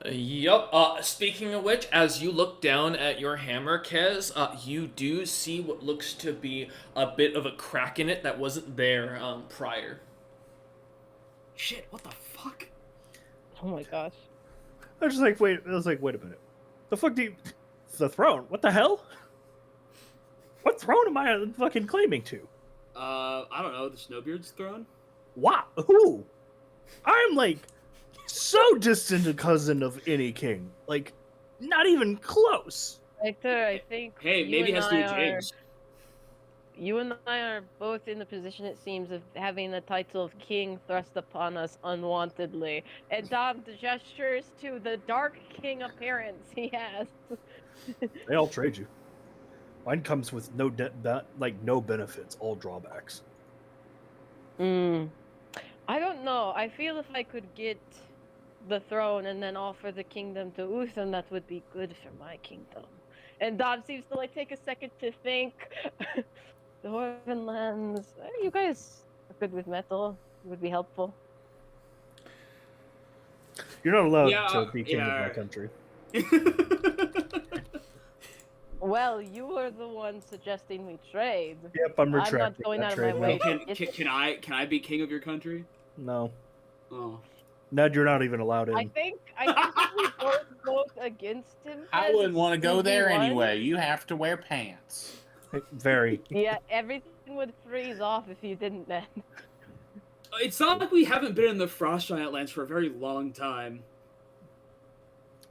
Yup. Speaking of which, as you look down at your hammer, Kez, you do see what looks to be a bit of a crack in it that wasn't there prior. Shit, what the fuck? Oh my gosh. I was wait a minute. The fuck do you... The throne? What the hell? What throne am I fucking claiming to? I don't know, the Snowbeard's throne? What? Who? I'm, like, so distant a cousin of any king. Like, not even close. Victor, I think Hey, maybe it has to do with James. You and I are both in the position, it seems, of having the title of king thrust upon us unwantedly. And Dom gestures to the Dark King appearance he has. They all trade you. Mine comes with no no benefits, all drawbacks. I don't know. I feel if I could get the throne and then offer the kingdom to Uther, that would be good for my kingdom. And Dom seems to take a second to think. Dwarven lands. You guys are good with metal. It would be helpful. You're not allowed to be king of my country. Well, you were the one suggesting we trade. Yep, I'm retracting. I'm not going out of my way. Can I be king of your country? No. Oh. Ned, you're not even allowed in. I think we both vote against him. I wouldn't want to go there 2v1. anyway. You have to wear pants. Very. Yeah, everything would freeze off if you didn't then. It's not like we haven't been in the Frost Giant lands for a very long time.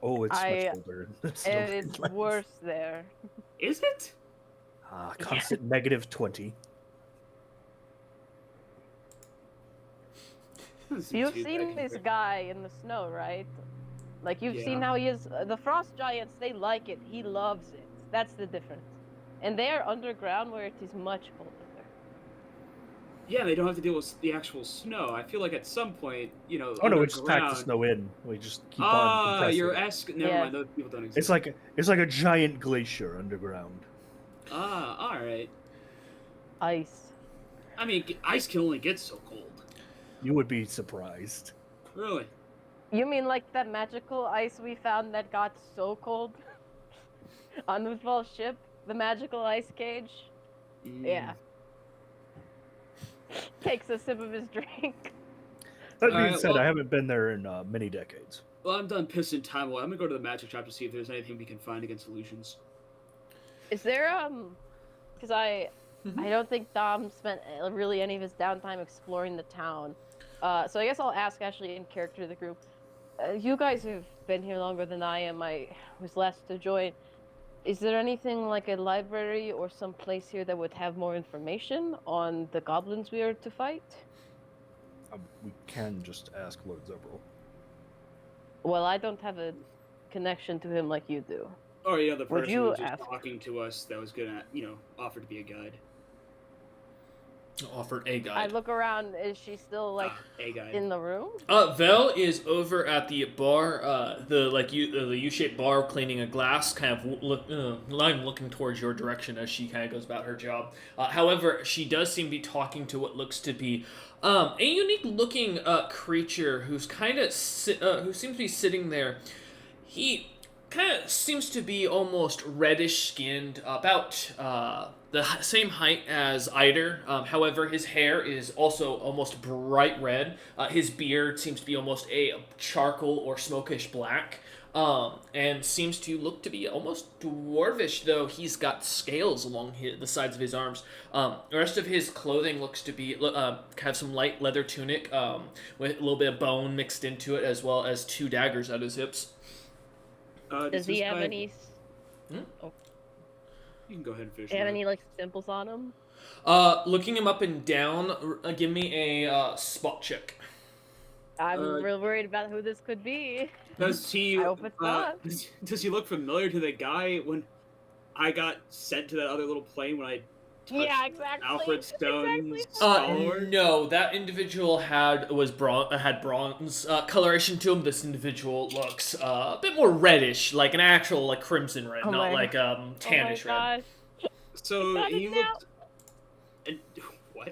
Oh, it's much colder. It's worse there. Is it? Constant negative 20. You've seen this guy in the snow, right? Like, you've seen how he is. The Frost Giants, they like it. He loves it. That's the difference. And they're underground where it is much colder. Yeah, they don't have to deal with the actual snow. I feel like at some point, Oh no, we just pack the snow in. We just keep on compressing. You're asking. Never mind, those people don't exist. It's like a giant glacier underground. All right. Ice. I mean, ice can only get so cold. You would be surprised. Really? You mean like that magical ice we found that got so cold on the fall ship? The magical ice cage? Yeah. Takes a sip of his drink. That being said, I haven't been there in many decades. Well, I'm done pissing time away. I'm gonna go to the magic shop to see if there's anything we can find against illusions. Is there because I don't think Dom spent really any of his downtime exploring the town. So I guess I'll ask Ashley in character of the group. You guys have been here longer than I am. I was last to join. Is there anything like a library or some place here that would have more information on the goblins we are to fight? We can just ask Lord Zebral. Well, I don't have a connection to him like you do. Or the person who was just ask? talking to us that was gonna, offer to be a guide. Offered a guide. I look around. Is she still A guide. in the room? Vel is over at the bar, the U-shaped bar, cleaning a glass, kind of looking towards your direction as she kind of goes about her job. However, she does seem to be talking to what looks to be a unique-looking creature who's who seems to be sitting there. He kind of seems to be almost reddish-skinned, about the same height as Eider. However, his hair is also almost bright red. His beard seems to be almost a charcoal or smokish black, and seems to look to be almost dwarvish, though he's got scales along the sides of his arms. The rest of his clothing looks to be kind of some light leather tunic with a little bit of bone mixed into it, as well as 2 daggers at his hips. Does he have any You can go ahead and finish. Do you have mine. any like symbols on him? Looking him up and down, give me a spot check. I'm Uh, real worried about who this could be. Does he? I hope it's not. Does he look familiar to the guy when I got sent to that other little plane when I touched Yeah, exactly. Alfred Stone's Exactly. scholar? No, that individual had bronze coloration to him. This individual looks a bit more reddish, like an actual like crimson red, Oh not my- like tannish oh my red. gosh. So Got he it looked. And, what?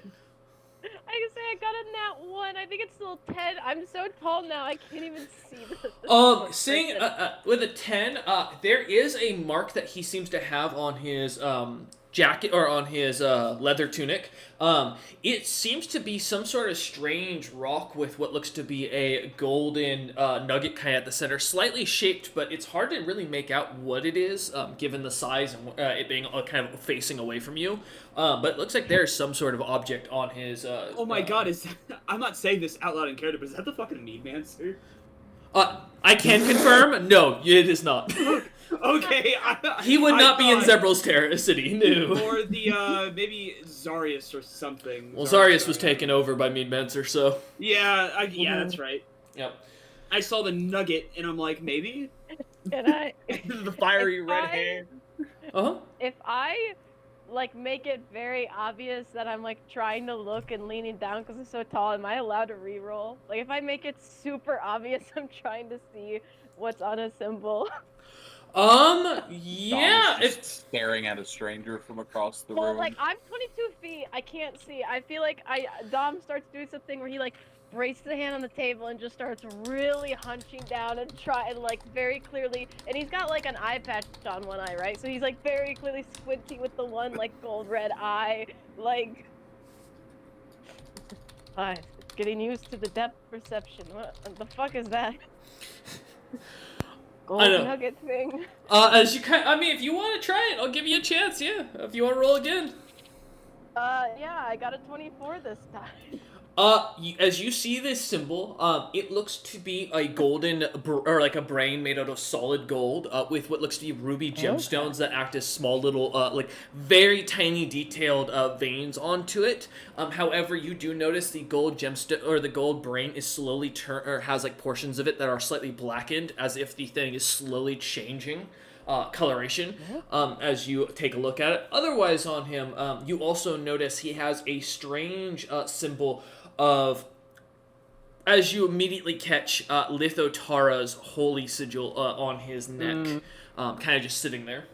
I can say I got a nat 1. I think it's still 10. I'm so tall now I can't even see the Seeing person. with a 10, there is a mark that he seems to have on his jacket or on his leather tunic. It seems to be some sort of strange rock with what looks to be a golden nugget kind of at the center, slightly shaped, but it's hard to really make out what it is given the size and it being kind of facing away from you. But it looks like there's some sort of object on his. Oh my god! Is that, I'm not saying this out loud in character, but is that the fucking Mead Mancer? I can confirm, no, it is not. Okay, He would I not be in thought- Zebral's city, no. Or the maybe Zarius or something. Well, Zarius was taken over by Mead Menser, so. Yeah, yeah, that's right. Yep. I saw the nugget and I'm like, maybe Can I? the fiery If red I- hair. Uh-huh. If I like make it very obvious that I'm like trying to look and leaning down because I'm so tall, am I allowed to reroll? Like if I make it super obvious I'm trying to see what's on a symbol. Yeah, Dom is just if staring at a stranger from across the Well, room. like I'm 22 feet, I can't see. I feel like Dom starts doing something where he like braces the hand on the table and just starts really hunching down and try and like very clearly. And he's got like an eye patch on one eye, right? So he's like very clearly squinting with the one like gold red eye, like. Getting used to the depth perception. What the fuck is that? Gold know. nugget thing. as you kind, I mean, if you want to try it, I'll give you a chance. Yeah, if you want to roll again. Yeah, I got a 24 this time. As you see this symbol, it looks to be a golden, or like a brain made out of solid gold, with what looks to be ruby gemstones that act as small little, like very tiny detailed veins onto it. However, you do notice the gold gemstone or the gold brain is slowly or has like portions of it that are slightly blackened, as if the thing is slowly changing. Coloration as you take a look at it. Otherwise on him, you also notice he has a strange symbol of, as you immediately catch Lithotara's holy sigil on his neck, kind of just sitting there.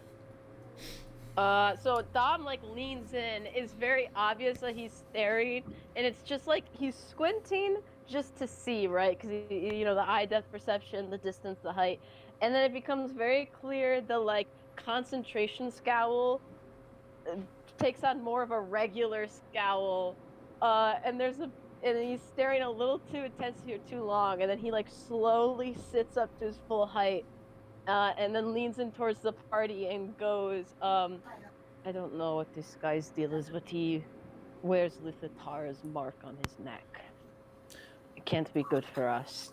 So Dom like leans in. It's very obvious that he's staring, and it's just like he's squinting just to see, right? Because you know the eye depth perception, the distance, the height, and then it becomes very clear the like concentration scowl takes on more of a regular scowl, and he's staring a little too intensely or too long, and then he like slowly sits up to his full height. And then leans in towards the party and goes, I don't know what this guy's deal is, but he wears Lithotara's mark on his neck. It can't be good for us.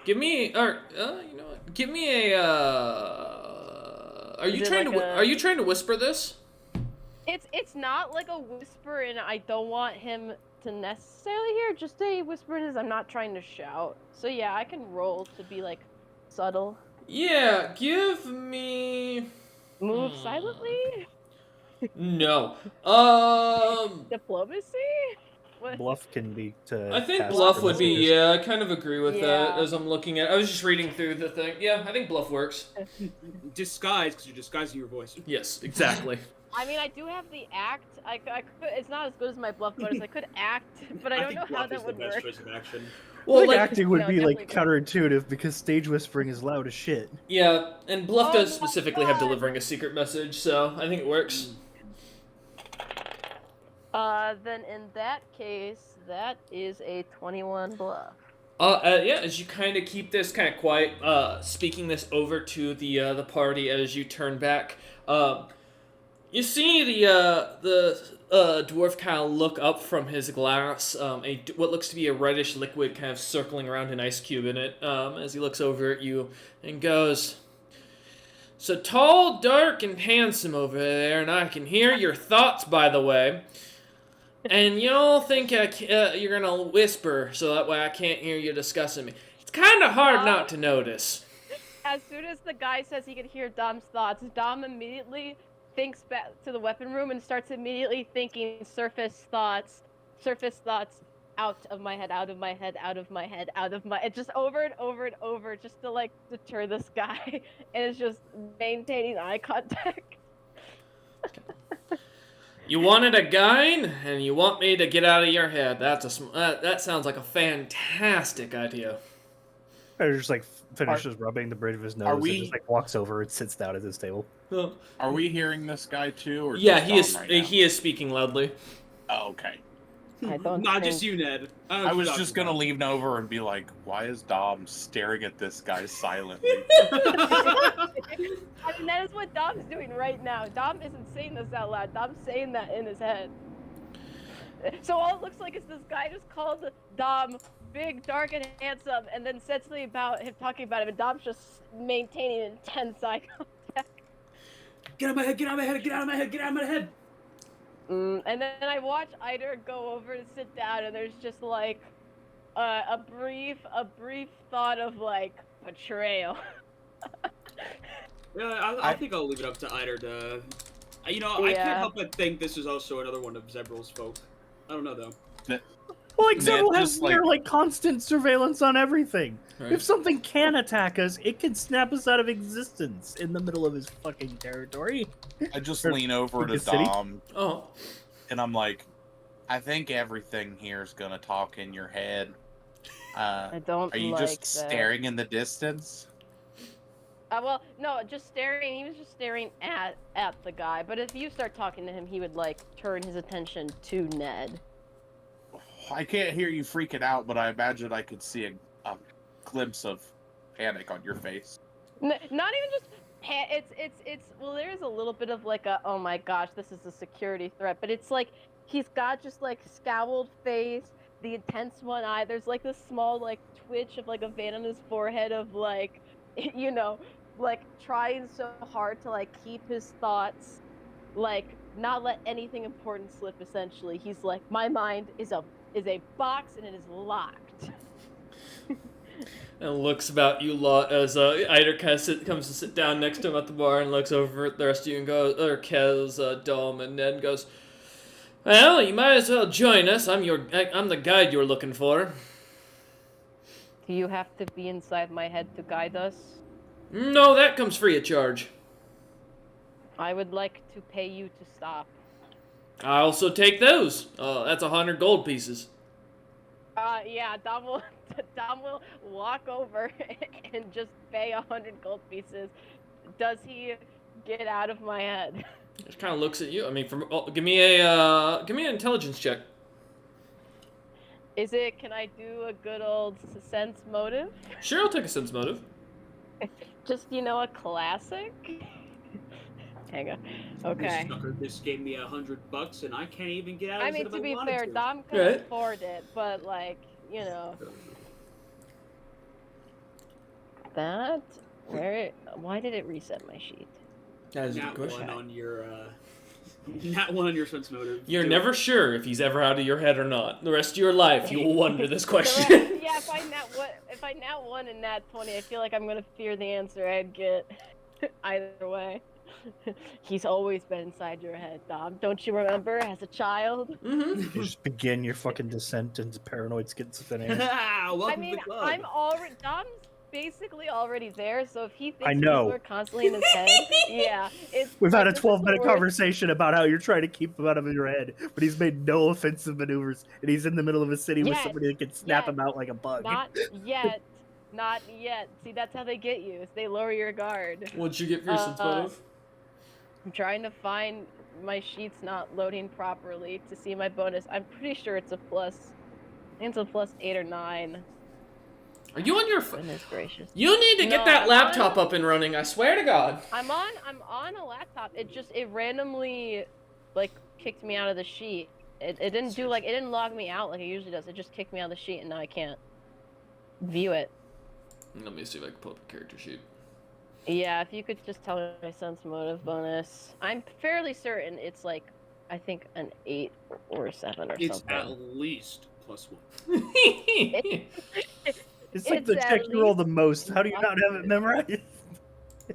Give me, or you know what? Give me a. Are Is you it trying like to? a- Are you trying to whisper this? It's not like a whisper, and I don't want him to necessarily hear. Just a whisper is I'm not trying to shout. So yeah, I can roll to be like subtle. Yeah, give me. Move silently. No. Diplomacy. What? Bluff can be to. I think pass bluff for would be, messages. yeah, I kind of agree with that Yeah. as I'm looking at. I was just reading through the thing. Yeah, I think bluff works. Disguise, because you're disguising your voice. Yes, exactly. I mean, I do have the act. I could. It's not as good as my bluff bonus. I could act, but I don't think know how bluff that is would the best work. choice of action. I Well, think like, acting would No, be like definitely counterintuitive because stage whispering is loud as shit. yeah, and bluff Oh does my specifically have God. delivering a secret message, so I think it works. Then in that case, that is a 21 bluff. Yeah, as you kind of keep this kind of quiet, speaking this over to the party as you turn back, you see the dwarf kind of look up from his glass, what looks to be a reddish liquid kind of circling around an ice cube in it, as he looks over at you and goes, So tall, dark, and handsome over there, and I can hear your thoughts, by the way. And you all think you're gonna whisper so that way I can't hear you discussing me. It's kind of hard Dom? not to notice. As soon as the guy says he can hear Dom's thoughts, Dom immediately thinks back to the weapon room and starts immediately thinking surface thoughts, out of my head, out of my head, out of my head, out of my... It's just over and over and over just to, like, deter this guy. And it's just maintaining eye contact. You wanted a guide, and you want me to get out of your head. That sounds like a fantastic idea. Or just like finishes rubbing the bridge of his nose we- and just like walks over and sits down at his table. Are we hearing this guy too? Or Yeah, just he is. Dom right now? He is speaking loudly. Oh, okay. I don't Not think... just you, Ned. I was just gonna lean over and be like, "Why is Dom staring at this guy silently?" I mean, that is what Dom's doing right now. Dom isn't saying this out loud. Dom's saying that in his head. So all it looks like is this guy just called Dom big, dark, and handsome, and then said something about him talking about him, and Dom's just maintaining intense eye contact. Get out of my head! Get out of my head! Get out of my head! Get out of my head! And then I watch Eider go over and sit down, and there's just like a brief thought of like betrayal. Yeah, I think I'll leave it up to Eider to. You know, I Yeah. can't help but think this is also another one of Zebral's folk. I don't know though. Well, like Ned Zebul has just, like- near like constant surveillance on everything. Right. If something can attack us, it can snap us out of existence in the middle of his fucking territory. I just Or lean over to the city? Dom Oh, and I'm like, "I think everything here is gonna talk in your head. I don't Are you like just that. staring in the distance?" Well, no, just staring. He was just staring at the guy. But if you start talking to him, he would like turn his attention to Ned. I can't hear you freaking out, but I imagine I could see a glimpse of panic on your face. Not even just. It's well, there is a little bit of like a oh my gosh, this is a security threat. But it's like he's got just like scowled face, the intense one eye. There's like this small like twitch of like a vein on his forehead of like, you know, like trying so hard to like keep his thoughts, like not let anything important slip. Essentially, he's like, my mind is a box and it is locked. and looks about you lot as Eider comes to sit down next to him at the bar and looks over at the rest of you and goes, or Kez, Dom, and Ned goes, "Well, you might as well join us. I'm the guide you're looking for." Do you have to be inside my head to guide us? No, that comes free of charge. I would like to pay you to stop. I also take those. That's 100 gold pieces. Yeah, Dom will walk over and just pay 100 gold pieces. Does he get out of my head? Just kind of looks at you. I mean, give me an intelligence check. Can I do a good old sense motive? Sure, I'll take a sense motive. Just, a classic? Hang on. Okay. This sucker just gave me $100 and I can't even get out I of it mean, if to I be wanted fair, to. Dom could Right. afford it, but, like, that? Why did it reset my sheet? That is a good Not question. one on your, not one on your sense motive. You're Do never it. sure if he's ever out of your head or not. The rest of your life, you will wonder this question. Yeah, if I nat 1 and nat 20, I feel like I'm gonna fear the answer I'd get either way. He's always been inside your head, Dom. Don't you remember as a child? Mm-hmm. You just begin your fucking descent into paranoid schizophrenia. Welcome I to mean, the club. I'm already Dom's basically already there, so if he thinks I know. people are constantly in his head, yeah, it's. We've had a this is 12-minute the worst- conversation about how you're trying to keep him out of your head, but he's made no offensive maneuvers, and he's in the middle of a city with Yet. somebody that can snap Yet. him out like a bug. Not yet. Not yet. See, that's how they get you. Is they lower your guard. What'd you get for your sense motive? I'm trying to find my sheets not loading properly to see my bonus. I'm pretty sure it's a plus. I think it's a plus 8 or 9. Are you on your? Goodness gracious. You need to get No, that I'm laptop up and running. I swear to God. I'm on a laptop. It randomly like kicked me out of the sheet. It didn't do like it didn't log me out like it usually does. It just kicked me out of the sheet and now I can't view it. Let me see if I can pull up a character sheet. Yeah, if you could just tell me my sense motive bonus. I'm fairly certain it's like, I think an 8 or 7 or It's something. at least +1. It's like It's the at check you roll the least most. How do you not have it nothing. memorized?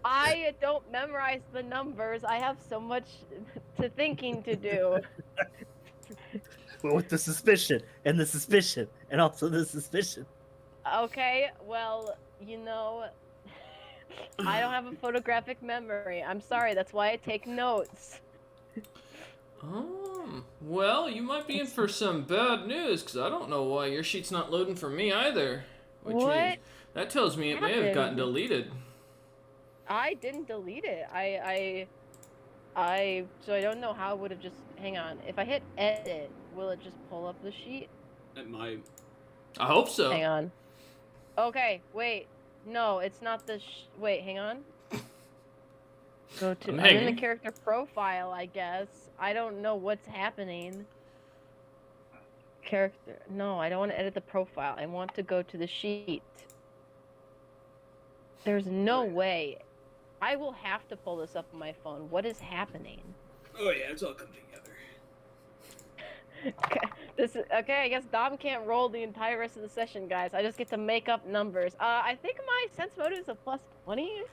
I don't memorize the numbers. I have so much to thinking to do. Well, with the suspicion, and also the suspicion. Okay, well, I don't have a photographic memory. I'm sorry, that's why I take notes. Well, you might be in for some bad news, because I don't know why your sheet's not loading for me either. Which What means that tells me it may have gotten happened? deleted. I didn't delete it. So I don't know how it would have just. Hang on. If I hit edit, will it just pull up the sheet? At my I hope so. Hang on. Okay, wait. No, it's not the. Wait, hang on. Go to. I'm I'm in the hanging. character profile, I guess. I don't know what's happening. Character. No, I don't want to edit the profile. I want to go to the sheet. There's no way. I will have to pull this up on my phone. What is happening? Oh yeah, it's all come together. Okay, okay. I guess Dom can't roll the entire rest of the session, guys. I just get to make up numbers. I think my sense motive is a +20.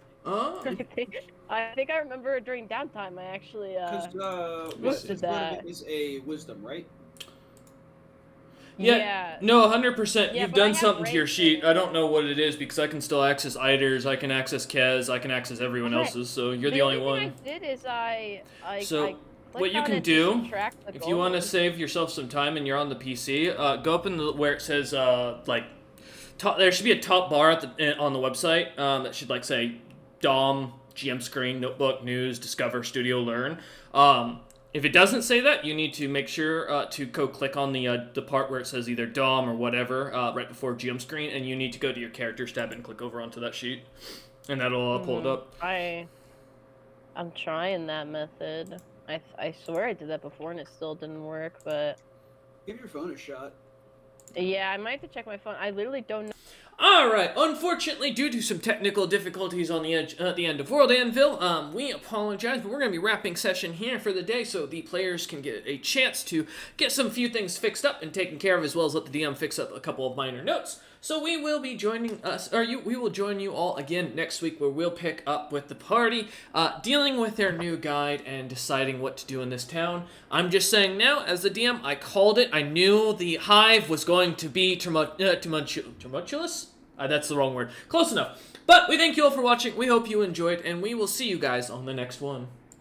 I think I remember during downtime. I actually listed that. Is a wisdom, right? Yeah. No, 100%. Yeah, You've but I done have something to your rank sheet. there. I don't know what it is because I can still access Iders, I can access Kez, I can access everyone Okay. else's. So you're the only thing one. I did is I So, I what clicked you on can it to do, subtract the if you want to gold. save yourself some time and you're on the PC, go up in where it says there should be a top bar at on the website that should say DOM, GM screen, notebook, news, discover, studio, learn. If it doesn't say that, you need to make sure to go click on the part where it says either DOM or whatever right before GM screen, and you need to go to your characters tab and click over onto that sheet, and that'll pull it up. I'm trying that method. I swear I did that before and it still didn't work, but Give your phone a shot. yeah, I might have to check my phone. I literally don't know. Alright, unfortunately, due to some technical difficulties on the end of World Anvil, we apologize, but we're going to be wrapping session here for the day so the players can get a chance to get some few things fixed up and taken care of, as well as let the DM fix up a couple of minor notes. So we will be joining us, we will join you all again next week, where we'll pick up with the party, dealing with their new guide and deciding what to do in this town. I'm just saying now, as the DM, I called it. I knew the hive was going to be tumultuous? That's the wrong word. Close enough. But we thank you all for watching. We hope you enjoyed, and we will see you guys on the next one.